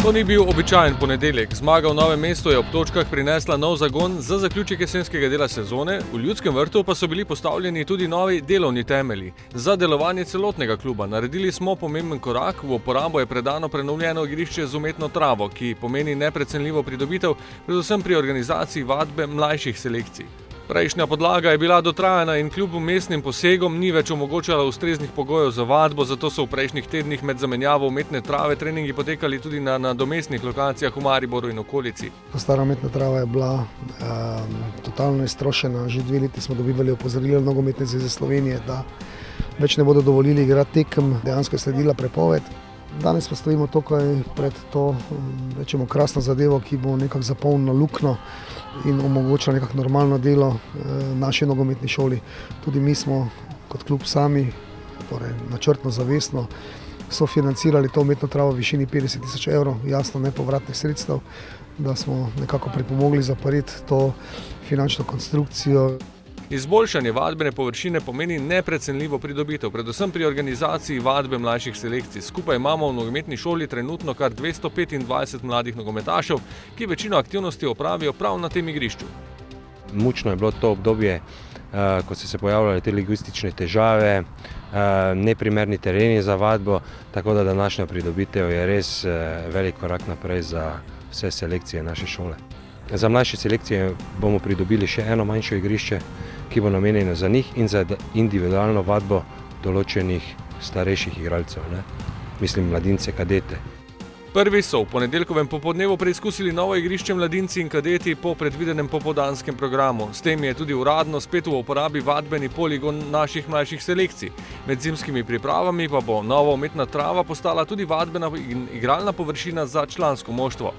To ni bil običajen ponedeljek. Zmaga v Novem mestu je ob točkah prinesla nov zagon za zaključek jesenskega dela sezone, v Ljudskem vrtu pa so bili postavljeni tudi novi delovni temelji. Za delovanje celotnega kluba naredili smo pomemben korak, v uporabo je predano prenovljeno igrišče z umetno travo, ki pomeni neprecenljivo pridobitev, predvsem pri organizaciji vadbe mlajših selekcij. Prejšnja podlaga je bila dotrajana in kljub vmesnim posegom ni več omogočala ustreznih pogojev za vadbo, zato so v prejšnjih tednih med zamenjavo umetne trave treningi potekali tudi na nadomestnih lokacijah v Mariboru in okolici. Stara umetna trava je bila totalno iztrošena. Že 2 leti smo dobivali opozorilo Nogometne zveze Slovenije, da več ne bodo dovolili igrati tekem, dejansko je sledila prepoved. Danes pa stojimo tukaj pred to, rečemo, krasno zadevo, ki bo nekako zapolnila luknjo in omogočila nekako normalno delo naši nogometni šoli. Tudi mi smo kot klub sami, torej načrtno, zavestno, sofinancirali to umetno travo v višini 50 000 evrov, jasno nepovratnih sredstev, da smo nekako pripomogli zapariti to finančno konstrukcijo. Izboljšanje vadbene površine pomeni neprecenljivo pridobitev, predvsem pri organizaciji vadbe mlajših selekcij. Skupaj imamo v nogometni šoli trenutno kar 225 mladih nogometašev, ki večino aktivnosti opravijo prav na tem igrišču. Mučno je bilo to obdobje, ko so se pojavljale te logistične težave, neprimerni tereni za vadbo, tako da današnja pridobitev je res velik korak naprej za vse selekcije naše šole. Za mlajše selekcije bomo pridobili še eno manjše igrišče, ki bo namenjeno za njih in za individualno vadbo določenih starejših igralcev, mislim mladince, kadete. Prvi so v ponedeljkovem popoldnevu preizkusili novo igrišče mladinci in kadeti po predvidenem popoldanskem programu. S tem je tudi uradno spet v uporabi vadbeni poligon naših mlajših selekcij. Med zimskimi pripravami pa bo nova umetna trava postala tudi vadbena in igralna površina za člansko moštvo.